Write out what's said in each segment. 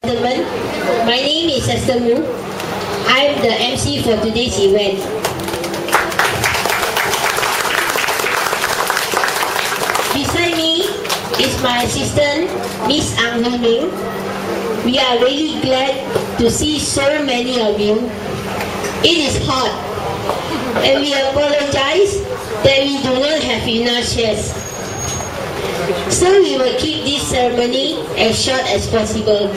Gentlemen, my name is Esther Mu. I'm the MC for today's event. Beside me is my assistant, Miss Ang Hui Ming. We are really glad to see so many of you. It is hot, and we apologize that we do not have enough chairs. So we will keep this ceremony as short as possible.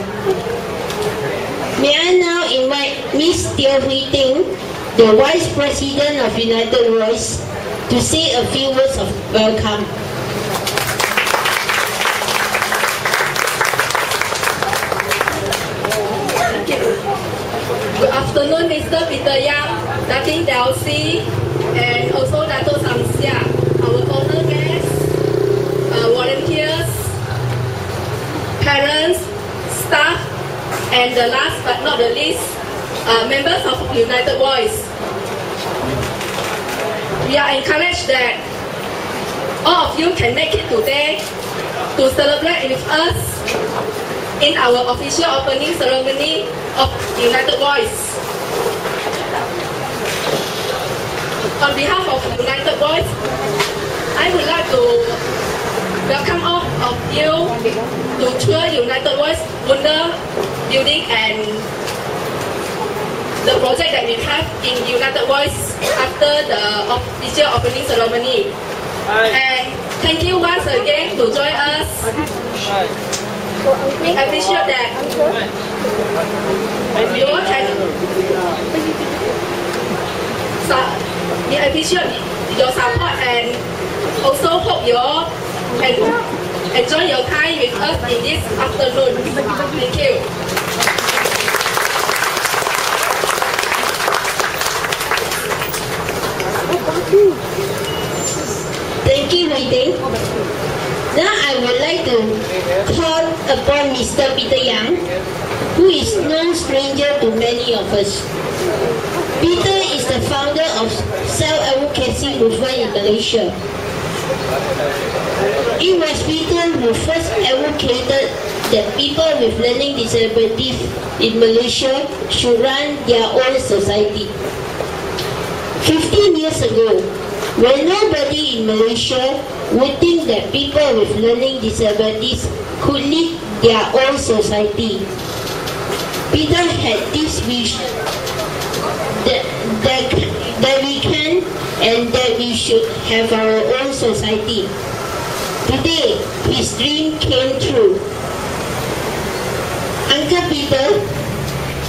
May I now invite Ms. Teo Hui Ting, the Vice President of United Voice, to say a few words of welcome. Good afternoon, Mr. Peter Yang, Datin Delcy, and also Dato Samsia, our honor guests, volunteers, parents, staff, and the last but not the least, members of United Voice. We are encouraged that all of you can make it today to celebrate with us in our official opening ceremony of United Voice. On behalf of United Voice, I would like to welcome all of you to tour United Voice Wonder Building and the project that we have in United Voice after the official opening ceremony. And thank you once again to join us. We appreciate that you all can. We appreciate your support and also hope you all can enjoy your time with us in this afternoon. Thank you. Thank you, Hui Ting. Now I would like to call upon Mr. Peter Yang, who is no stranger to many of us. Peter is the founder of Self-Advocacy movement in Malaysia. It was Peter who first advocated that people with learning disabilities in Malaysia should run their own society. 15 years ago, when nobody in Malaysia would think that people with learning disabilities could lead their own society, Peter had this wish that we can and that we should have our own society. Today, his dream came true. Uncle Peter,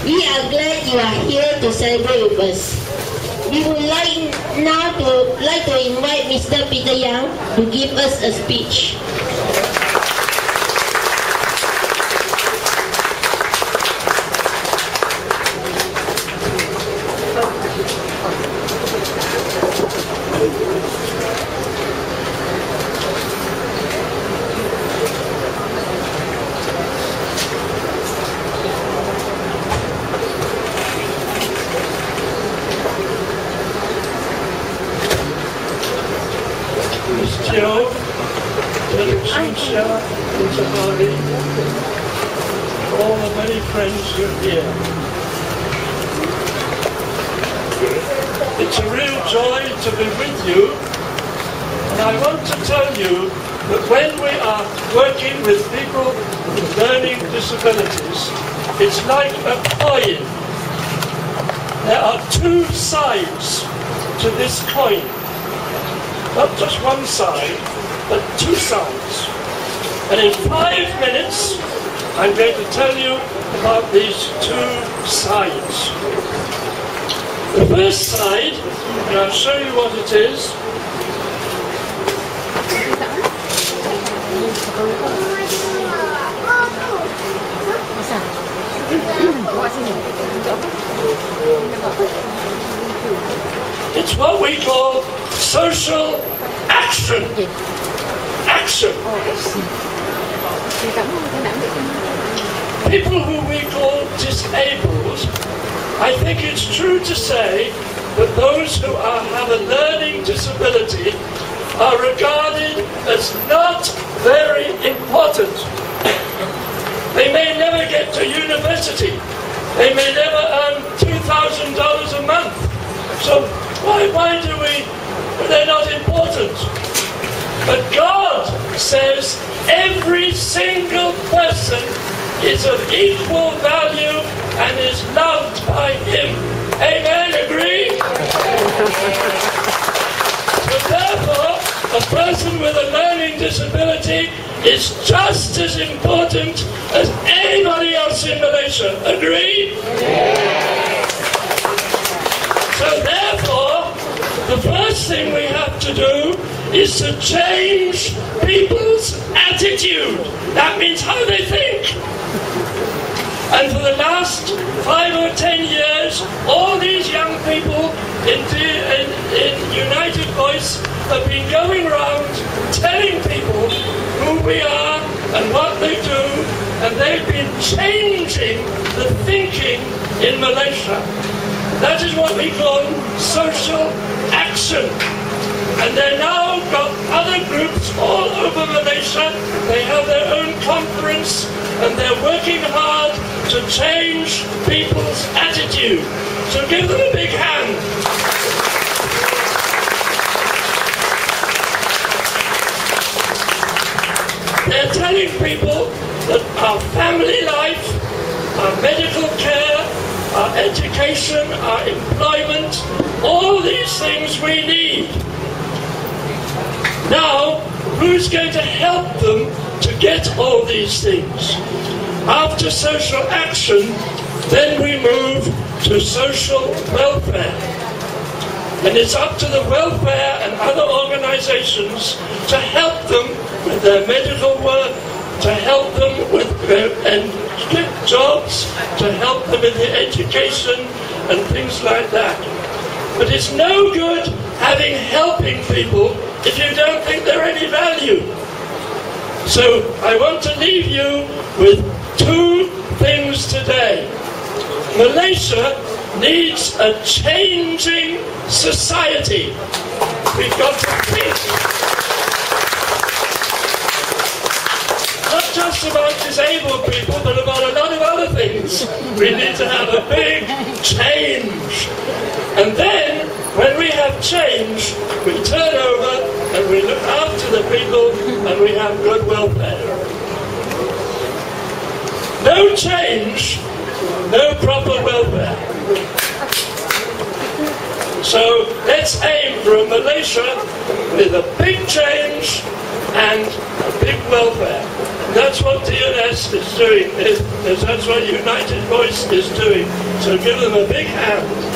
we are glad you are here to celebrate with us. We would like to invite Mr. Peter Yang to give us a speech. All the many friends who are here. It's a real joy to be with you, and I want to tell you that when we are working with people with learning disabilities, it's like a coin. There are two sides to this coin. Not just one side, but two sides. And in 5 minutes, I'm going to tell you about these two sides. The first side, and I'll show you what it is. It's what we call social action. Action. People who we call disabled, I think it's true to say that those who have a learning disability are regarded as not very important. They may never get to university. They may never earn $2,000 a month. So why do we, they're not important. But God says every single person is of equal value and is loved by Him. Amen, agree? So therefore, a person with a learning disability is just as important as anybody else in Malaysia. Agree? So therefore, the first thing we have to do is to change people's attitude. That means how they think. And for the last 5 or 10 years, all these young people in United Voice have been going around telling people who we are and what they do, and they've been changing the thinking in Malaysia. That is what we call social action. And they've now got other groups all over Malaysia. They have their own conference, and they're working hard to change people's attitude. So give them a big hand. They're telling people that our family life, our medical care, our education, our employment, all these things we need. Now, who's going to help them to get all these things? After social action, then we move to social welfare. And it's up to the welfare and other organizations to help them with their medical work, to help them with and get jobs, to help them in their education and things like that. But it's no good helping people if you don't think they're any value. So I want to leave you with 2 things today. Malaysia needs a changing society. We've got to think not just about disabled people, but about a lot of other things. We need to have a big change. And then, when we have change, we turn over and we look after the people and we have good welfare. No change, no proper welfare. So let's aim for a Malaysia with a big change and a big welfare. And that's what DNS is doing. That's what United Voice is doing. So give them a big hand.